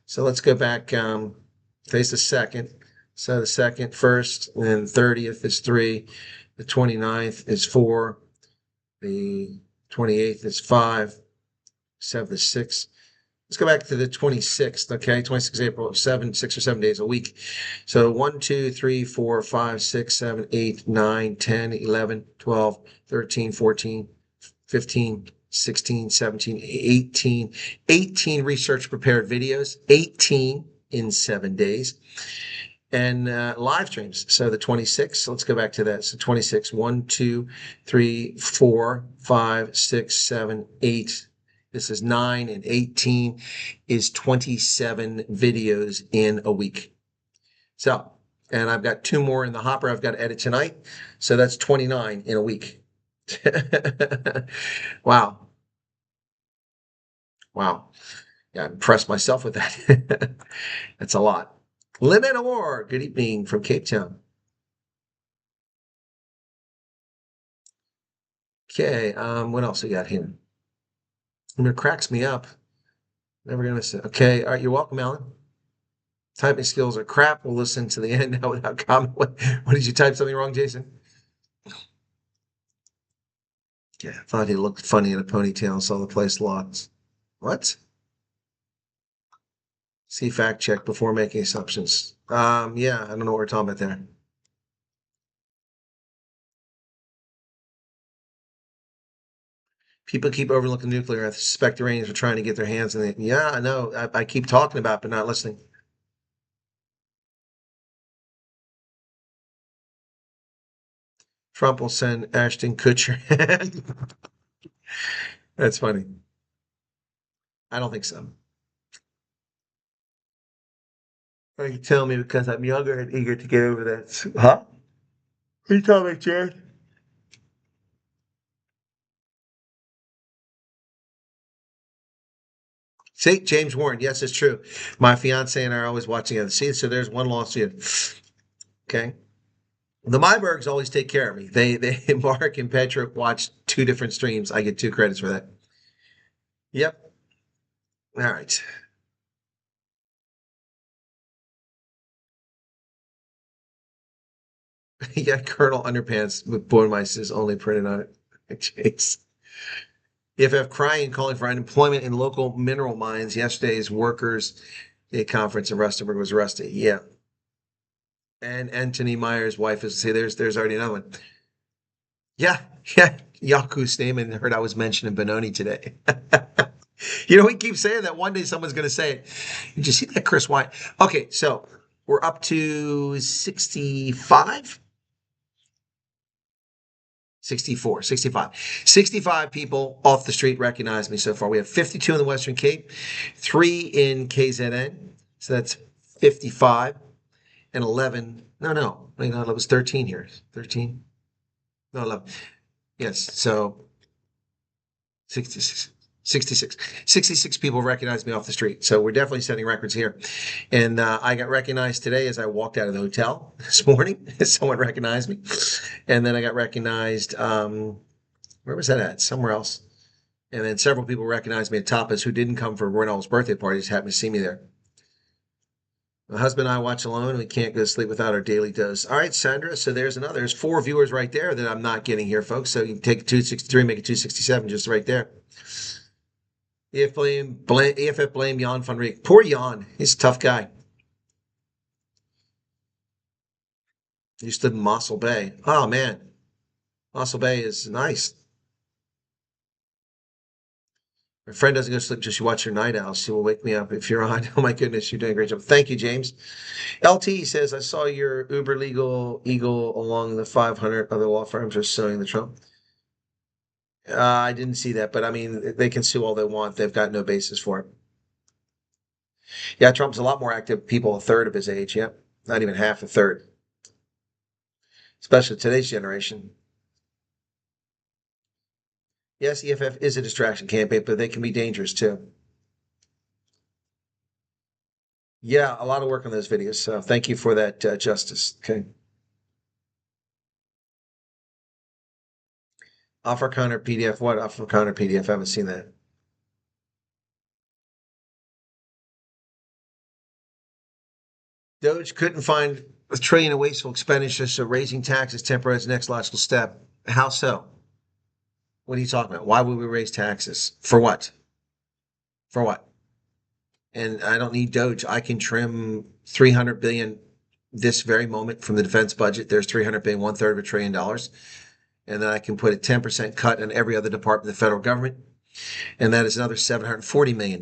so let's go back. Today's the 2nd. So the 2nd, 1st, and then 30th is 3. The 29th is 4. The 28th is 5. 7th is 6. Let's go back to the 26th, okay? 26th April, 6 or 7 days a week. So 1, 2, 3, 4, 5, 6, 7, 8, 9, 10, 11, 12, 13, 14, 15, 16, 17, 18. 18 research prepared videos, 18 in 7 days. And live streams. So the 26th, let's go back to that. So 26, 1, 2, 3, 4, 5, 6, 7, 8. This is 9, and 18 is 27 videos in a week. So, and I've got 2 more in the hopper I've got to edit tonight. So that's 29 in a week. Wow. Wow. Yeah, I impressed myself with that. That's a lot. Limit Award, good evening from Cape Town. Okay, what else we got here? It cracks me up. Never gonna miss it. Okay, all right, you're welcome, Alan. Typing skills are crap. We'll listen to the end now without comment. What did you type something wrong, Jason? Yeah, I thought he looked funny in a ponytail and saw the place locked. What? See fact check before making assumptions. Yeah, I don't know what we're talking about there. People keep overlooking nuclear. I suspect the Iranians are trying to get their hands in it. Yeah, I know. I keep talking about it, but not listening. Trump will send Ashton Kutcher. That's funny. I don't think so. Or you tell me because I'm younger and eager to get over that. Huh? What are you talking about, Jared? See, James Warren. Yes, it's true. My fiance and I are always watching it. See, so there's one lawsuit. Okay. The Mybergs always take care of me. They Mark and Petra watch 2 different streams. I get 2 credits for that. Yep. All right. Yeah, Colonel Underpants with Bornmeister is only printed on it. Jeez. EFF crying, calling for unemployment in local mineral mines. Yesterday's workers' day conference in Rustenburg was arrested. Yeah. And Anthony Meyer's wife is say there's already another one. Yeah. Yaku Stamen heard I was mentioning Benoni today. We keep saying that. One day someone's going to say it. Did you see that, Chris Wyatt? Okay, so we're up to 65? 64, 65. 65 people off the street recognize me so far. We have 52 in the Western Cape, 3 in KZN. So that's 55 and 11. No. Wait, no, it was 13 here. 13? No, 11. Yes, so 66 people recognize me off the street. So we're definitely setting records here. And I got recognized today as I walked out of the hotel this morning. Someone recognized me. And then I got recognized, where was that at? Somewhere else. And then several people recognized me at Tapas who didn't come for Ronald's birthday party, just happened to see me there. My husband and I watch alone. We can't go to sleep without our daily dose. All right, Sandra. So there's another. There's 4 viewers right there that I'm not getting here, folks. So you can take 263, make it 267, just right there. EFF blame Jan van Rieck. Poor Jan. He's a tough guy. He used to live in Mossel Bay. Oh man, Mossel Bay is nice. My friend doesn't go to sleep until she watches her night owl. She will wake me up if you're on. Oh my goodness, you're doing a great job. Thank you, James. LT says, I saw your Uber legal eagle along the 500 other law firms are suing the Trump. I didn't see that, but I mean, they can sue all they want. They've got no basis for it. Yeah, Trump's a lot more active people a third of his age. Yeah, not even half, a third. Especially today's generation. Yes, EFF is a distraction campaign, but they can be dangerous too. Yeah, a lot of work on those videos. So thank you for that, Justice. Okay. Offer counter PDF. What offer counter PDF? I haven't seen that. Doge couldn't find $1 trillion in wasteful expenditures, so raising taxes temporarily is the next logical step. How so? What are you talking about? Why would we raise taxes? For what? For what? And I don't need Doge. I can trim 300 billion this very moment from the defense budget. There's 300 billion, 1/3 of $1 trillion. And then I can put a 10% cut on every other department of the federal government. And that is another $740 million.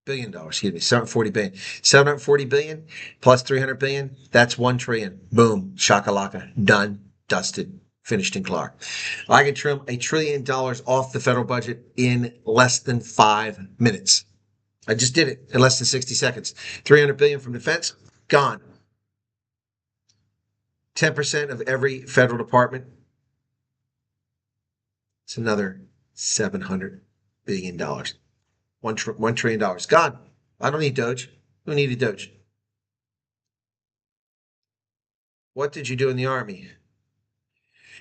Billion dollars, excuse me, 740 billion. 740 billion plus 300 billion, that's 1 trillion. Boom, shakalaka, done, dusted, finished and clear. I can trim $1 trillion off the federal budget in less than 5 minutes. I just did it in less than 60 seconds. 300 billion from defense, gone. 10% of every federal department. It's another $700 billion. $1 trillion. Gone. I don't need Doge. Who needed Doge? What did you do in the Army?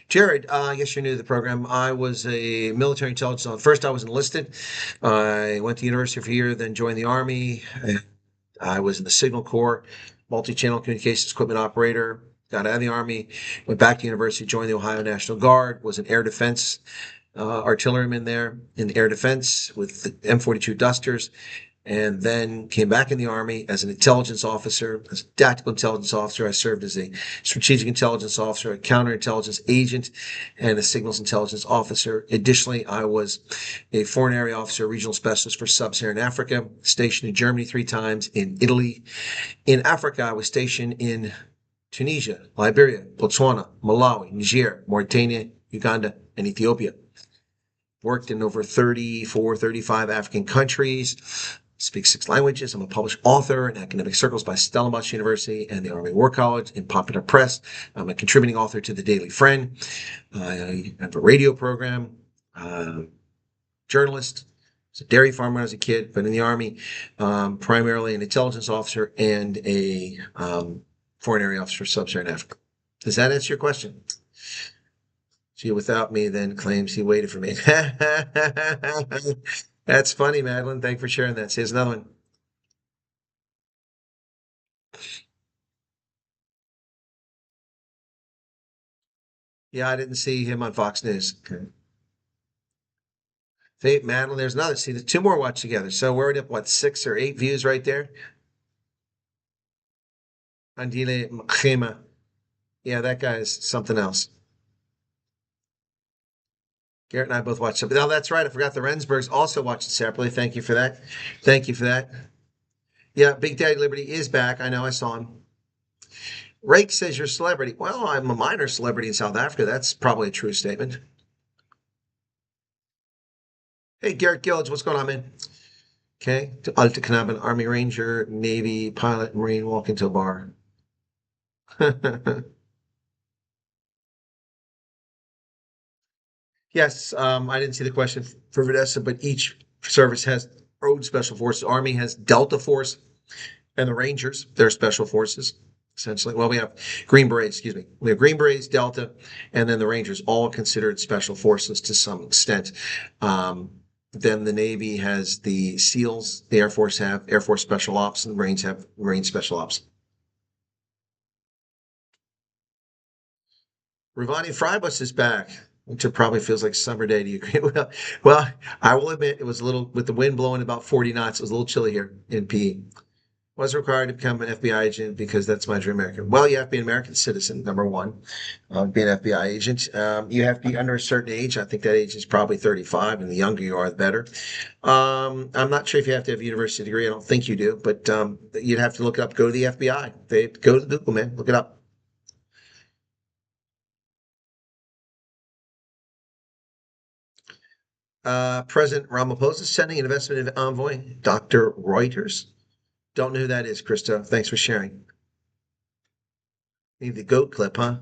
Jared, I guess you're new to the program. I was a military intelligence officer. First, I was enlisted. I went to university for a year, then joined the Army. I was in the Signal Corps, multi-channel communications equipment operator. Got out of the Army, went back to university, joined the Ohio National Guard, was an air defense artilleryman there in the air defense with the M42 Dusters, and then came back in the Army as an intelligence officer, as a tactical intelligence officer. I served as a strategic intelligence officer, a counterintelligence agent, and a signals intelligence officer. Additionally, I was a foreign area officer, regional specialist for sub-Saharan Africa, stationed in Germany 3 times, in Italy. In Africa, I was stationed in Tunisia, Liberia, Botswana, Malawi, Niger, Mauritania, Uganda, and Ethiopia. Worked in over 34, 35 African countries, speak 6 languages. I'm a published author in academic circles by Stellenbosch University and the Army War College in popular press. I'm a contributing author to The Daily Friend. I have a radio program, journalist. I was a dairy farmer when I was a kid, but in the Army, primarily an intelligence officer and a foreign area officer, sub-Saharan Africa. Does that answer your question? She without me then claims he waited for me. That's funny, Madeline. Thanks for sharing that. Here's another one. Yeah, I didn't see him on Fox News. Okay. Fate, Madeline, there's another. See, the 2 more watch together. So we're at what, 6 or 8 views right there? Andile Mkhema. Yeah, that guy is something else. Garrett and I both watched it. Oh, that's right. I forgot the Rensburgs also watched it separately. Thank you for that. Thank you for that. Yeah, Big Daddy Liberty is back. I know, I saw him. Rake says you're a celebrity. Well, I'm a minor celebrity in South Africa. That's probably a true statement. Hey, Garrett Gillage, what's going on, man? Okay. To Alta Knaben, Army Ranger, Navy, pilot, Marine, walk into a bar. Yes, I didn't see the question for Vanessa, but each service has road special forces. Army has Delta Force, and the Rangers, they're special forces, essentially. Well, we have Green Berets, excuse me. We have Green Berets, Delta, and then the Rangers, all considered special forces to some extent. Then the Navy has the SEALs, the Air Force have Air Force Special Ops, and the Marines have Marine Special Ops. Ravani Frybus is back, which it probably feels like a summer day to you. Well, I will admit it was a little, with the wind blowing about 40 knots, it was a little chilly here in PE. Was required to become an FBI agent because that's my dream American. Well, you have to be an American citizen, number one. Be an FBI agent. You have to be under a certain age. I think that age is probably 35, and the younger you are, the better. I'm not sure if you have to have a university degree. I don't think you do, but you'd have to look it up. Go to the FBI. Go to Google, man. Look it up. President Ramaphosa sending an investment envoy, Dr. Reuters. Don't know who that is, Krista. Thanks for sharing. Need the goat clip, huh?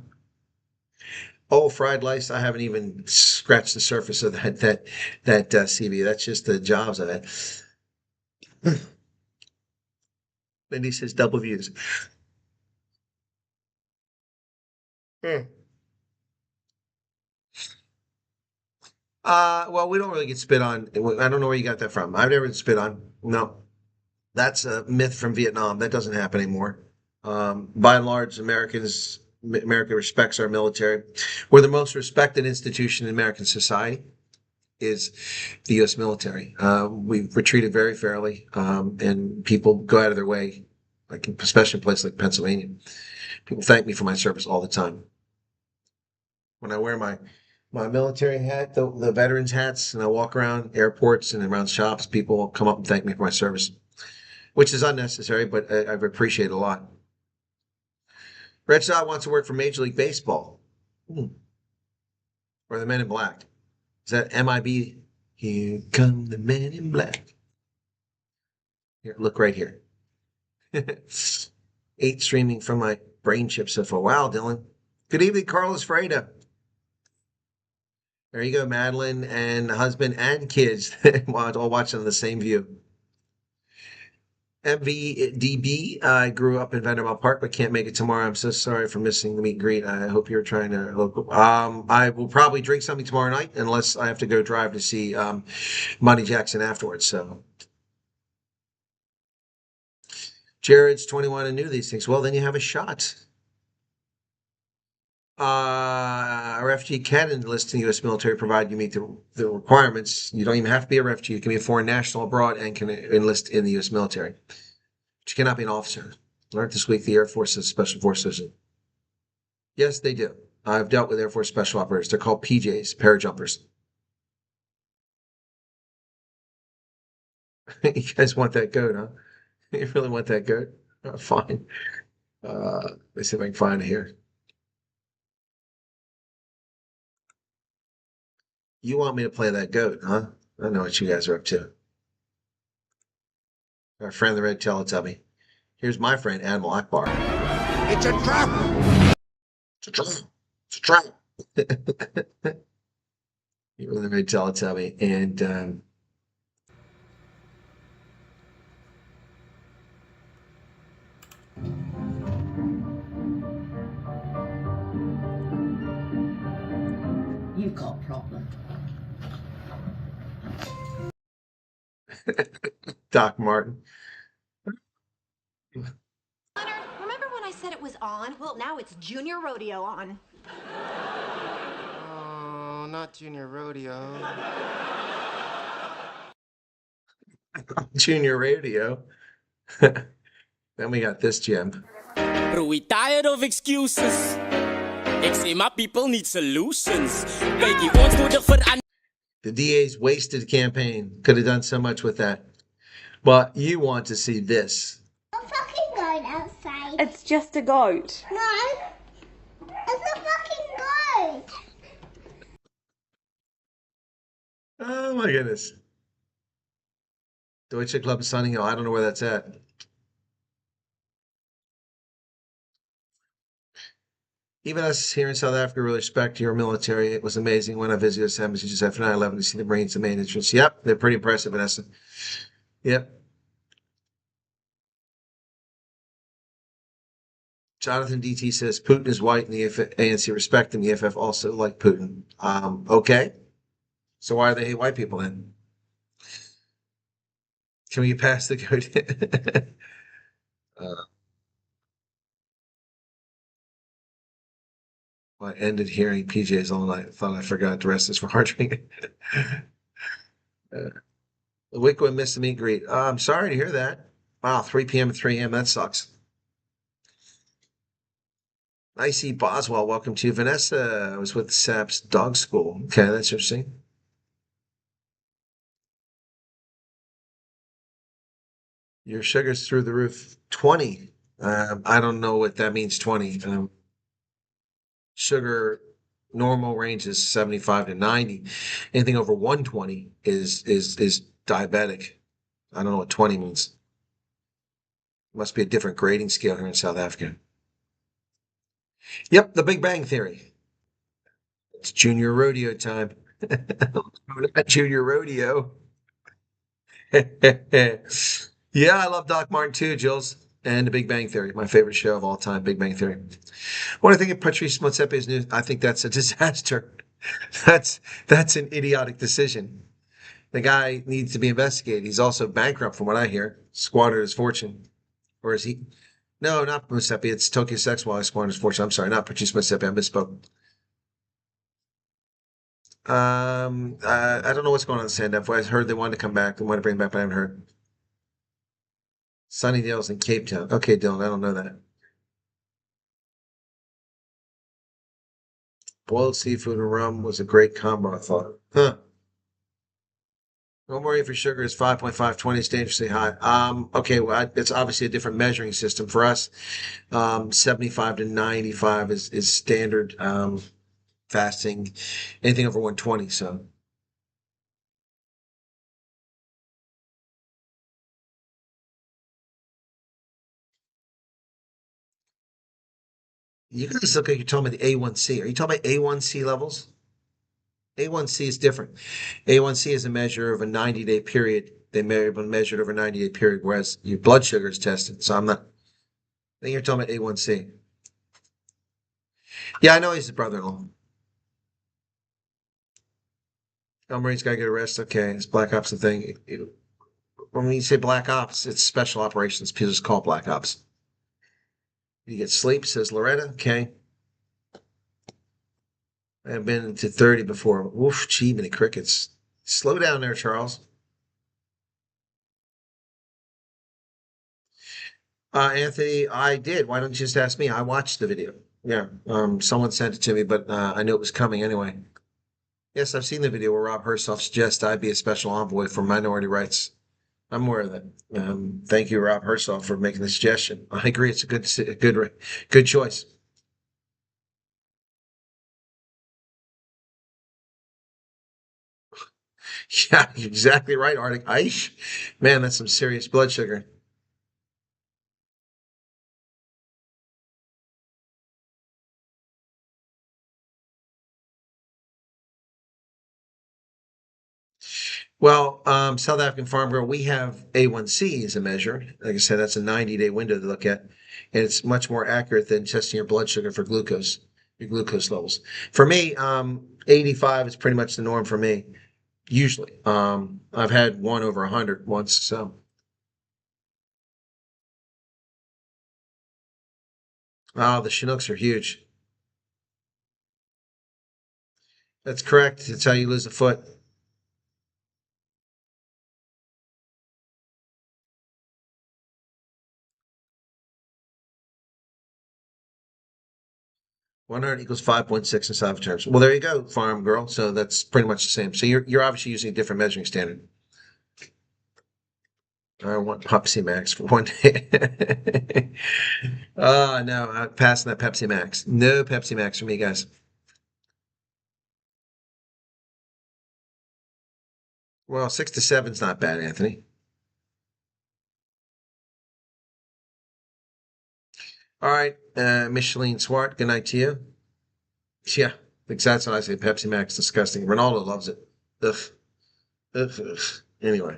Oh, fried lice. I haven't even scratched the surface of that CV. That's just the jobs of it. Then he says double views. Well, we don't really get spit on. I don't know where you got that from. I've never been spit on. No, that's a myth from Vietnam. That doesn't happen anymore. By and large, America respects our military. We're the most respected institution in American society is the U.S. military. We're treated very fairly, and people go out of their way, like especially in places like Pennsylvania. People thank me for my service all the time. When I wear my military hat, the veterans hats, and I walk around airports and around shops, people come up and thank me for my service, which is unnecessary, but I appreciate it a lot. Red Sox wants to work for Major League Baseball. Or the Men in Black. Is that MIB? Here come the Men in Black. Here, look right here. 8 streaming from my brain chip so far. Wow, Dylan. Good evening, Carlos Freda. There you go, Madeline and husband and kids all watching on the same view. MVDB, I grew up in Vanderbilt Park, but can't make it tomorrow. I'm so sorry for missing the meet and greet. I hope you're trying to. I will probably drink something tomorrow night unless I have to go drive to see Monty Jackson afterwards. So, Jared's 21 and knew these things. Well, then you have a shot. A refugee can enlist in the U.S. military provided you meet the requirements. You don't even have to be a refugee. You can be a foreign national abroad and can enlist in the U.S. military. But you cannot be an officer. Learned this week the Air Force's Special Forces. Yes, they do. I've dealt with Air Force Special Operators. They're called PJs, parajumpers. You guys want that goat, huh? You really want that goat? Fine. Let's see if I can find it here. You want me to play that goat, huh? I know what you guys are up to. Our friend the Red Teletubby. Here's my friend Animal Akbar. It's a trap! It's a trap! It's a trap! You're the Red Teletubby. And you've got a problem. Doc Martin. Remember when I said it was on? Well, now it's Junior Rodeo on. Oh, not Junior Rodeo. Junior Radio. Then we got this gem. Bro, we tired of excuses. Ik say my people need solutions. Kijk, ons door de verandering. The DA's wasted campaign. Could have done so much with that. But you want to see this. A fucking goat outside. It's just a goat. No, it's a fucking goat. Oh my goodness. Deutsche Club Sunny Hill. I don't know where that's at. Even us here in South Africa really respect your military. It was amazing when I visited us embassy just after 9/11 to see the Marines, the main entrance. Yep, they're pretty impressive, Vanessa. Yep. Jonathan DT says Putin is white and the ANC respect him. The EFF also like Putin. Okay. So why do they hate white people then? Can we pass the code? I ended hearing PJs all night. Thought I forgot the rest is for hard drinking. The Wickwood missed the meet and greet. I'm sorry to hear that. Wow, 3 p.m. and 3 a.m. That sucks. Nicey Boswell, welcome to you. Vanessa was with SAP's dog school. Okay, that's interesting. Your sugar's through the roof. 20. I don't know what that means, 20. Sugar normal range is 75 to 90. Anything over 120 is diabetic. I don't know what 20 means. Must be a different grading scale here in South Africa. Yep, the Big Bang Theory. It's junior rodeo time. Junior rodeo. Yeah, I love Doc Martin too, Jules. And The Big Bang Theory, my favorite show of all time, Big Bang Theory. What do I think of Patrice Motsepe's news? I think that's a disaster. That's an idiotic decision. The guy needs to be investigated. He's also bankrupt, from what I hear. Squandered his fortune, or is he? No, not Motsepe. It's Tokyo Sex while I squandered his fortune. I'm sorry, not Patrice Motsepe. I misspoke. I don't know what's going on in stand-up. I heard they wanted to come back. They want to bring him back, but I haven't heard. Sunnydale's in Cape Town. Okay, Dylan, I don't know that. Boiled seafood and rum was a great combo, I thought. Huh. No worry for sugar is 5.5, 20 is dangerously high. Okay, well, it's obviously a different measuring system. For us, 75 to 95 is standard fasting. Anything over 120, so. You guys look like you're talking about the A1C. Are you talking about A1C levels? A1C is different. A1C is a measure of a 90-day period. They measured over a 90-day period, whereas your blood sugar is tested. So I'm not. I think you're talking about A1C. Yeah, I know he's the brother-in-law. El Marine's got to get arrested. Okay, it's Black Ops the thing. When you say Black Ops, it's special operations. People just call it Black Ops. You get sleep, says Loretta. Okay. I've been to 30 before. Woof, gee, many crickets. Slow down there, Charles. Anthony, I did. Why don't you just ask me? I watched the video. Yeah. Someone sent it to me, but I knew it was coming anyway. Yes, I've seen the video where Rob Hersoff suggests I be a special envoy for minority rights. I'm aware of that. Thank you, Rob Hersoff, for making the suggestion. I agree. It's a good choice. Yeah, you're exactly right, Arctic Ice. Man, that's some serious blood sugar. Well, South African Farm Girl, we have A1C as a measure. Like I said, that's a 90-day window to look at, and it's much more accurate than testing your blood sugar for glucose, your glucose levels. For me, 85 is pretty much the norm for me, usually. I've had one over 100 once, so. Oh, the Chinooks are huge. That's correct. It's how you lose a foot. One hundred equals 5.6 in South terms. Well, there you go, farm girl. So that's pretty much the same. So you're obviously using a different measuring standard. I want Pepsi Max for one day. Oh no, I'm passing that Pepsi Max. No Pepsi Max for me, guys. Well, 6 to 7's not bad, Anthony. All right, Micheline Swart. Good night to you. Yeah, that's what I say. Pepsi Max, disgusting. Ronaldo loves it. Ugh. Ugh, ugh. Anyway,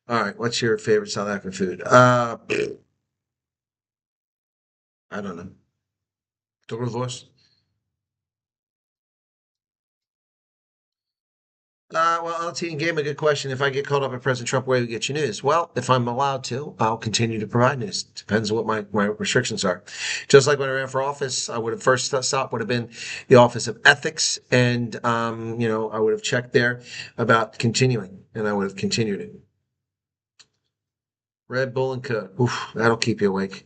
all right. What's your favorite South African food? I don't know. Total Well, LT gave me a good question. If I get caught up in President Trump, where do we get your news? Well, if I'm allowed to, I'll continue to provide news. Depends on what my restrictions are. Just like when I ran for office, I would have first stop would have been the Office of Ethics, and I would have checked there about continuing, and I would have continued it. Red Bull and Coke. Oof, that'll keep you awake.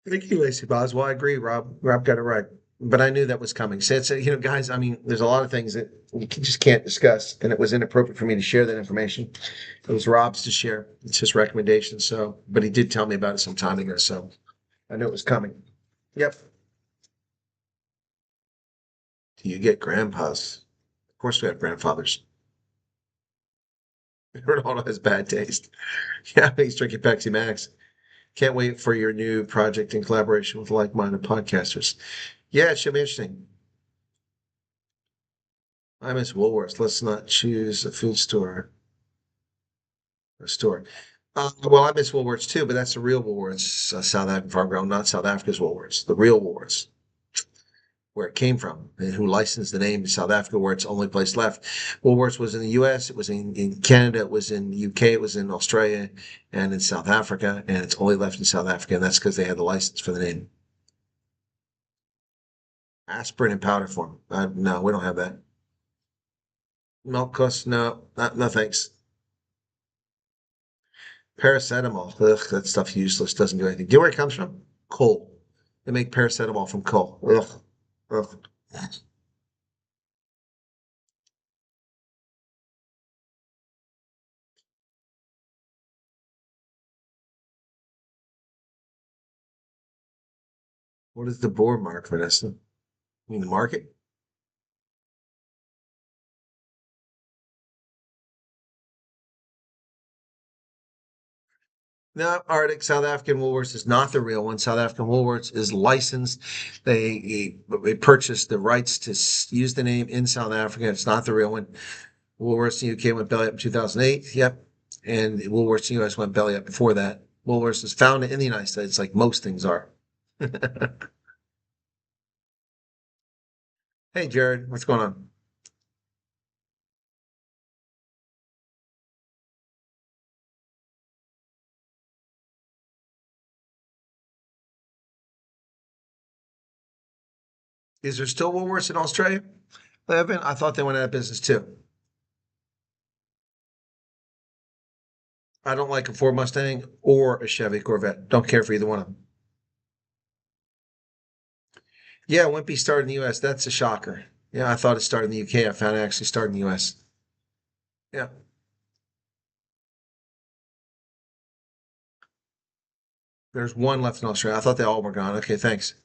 Thank you, Lacey Boswell. Well, I agree, Rob. Rob got it right. But I knew that was coming. So it's, guys, I mean, there's a lot of things that you just can't discuss, and it was inappropriate for me to share that information. It was Rob's to share. It's his recommendation. So, but he did tell me about it some time ago, so I knew it was coming. Yep. Do you get grandpas? Of course, we have grandfathers. Ronaldo has bad taste. Yeah, he's drinking Pepsi Max. Can't wait for your new project in collaboration with like-minded podcasters. Yeah, it should be interesting. I miss Woolworths. Let's not choose a food store. A store. Well, I miss Woolworths too, but that's the real Woolworths, South African farm grown, not South Africa's Woolworths. The real Woolworths, where it came from, and who licensed the name to South Africa, where it's the only place left. Woolworths was in the U.S., it was in Canada, it was in the U.K., it was in Australia, and in South Africa, and it's only left in South Africa, and that's because they had the license for the name. Aspirin in powder form. No, we don't have that. Milk costs? No, no thanks. Paracetamol. Ugh, that stuff's useless. Doesn't do anything. Do you know where it comes from? Coal. They make paracetamol from coal. Ugh. Ugh. What is the board mark, Vanessa? You mean the market? No, Arctic South African Woolworths is not the real one. South African Woolworths is licensed. They purchased the rights to use the name in South Africa. It's not the real one. Woolworths in the UK went belly up in 2008. Yep. And Woolworths in the US went belly up before that. Woolworths is founded in the United States, like most things are. Hey, Jared, what's going on? Is there still Woolworths in Australia? I thought they went out of business too. I don't like a Ford Mustang or a Chevy Corvette. Don't care for either one of them. Yeah, Wimpy started in the US. That's a shocker. Yeah, I thought it started in the UK. I found it actually started in the US. Yeah. There's one left in Australia. I thought they all were gone. Okay, thanks.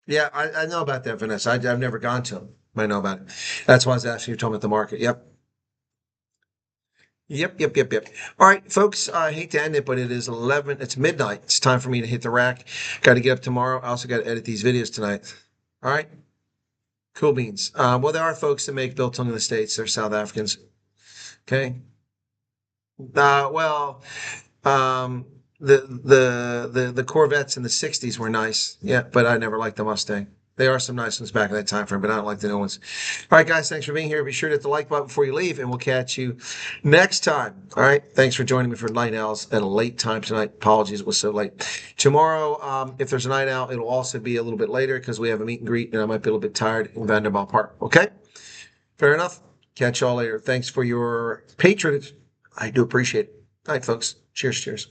Yeah, I know about that, Vanessa. I've never gone to them. I know about it. That's why I was asking you, told me at the market. Yep. Yep. All right, folks, I hate to end it, but it is 11. It's midnight. It's time for me to hit the rack. Got to get up tomorrow. I also got to edit these videos tonight. All right. Cool beans. Well, there are folks that make biltong in the States. They're South Africans. Okay. Well, um, the Corvettes in the 60s were nice. Yeah, but I never liked the Mustang. There are some nice ones back in that time frame, but I don't like the new ones. All right, guys, thanks for being here. Be sure to hit the like button before you leave, and we'll catch you next time. All right, thanks for joining me for Night Owls at a late time tonight. Apologies, it was so late. Tomorrow, if there's a night owl, it'll also be a little bit later because we have a meet and greet, and I might be a little bit tired in Vanderbilt Park. Okay, fair enough. Catch y'all later. Thanks for your patronage. I do appreciate it. All right, folks. Cheers.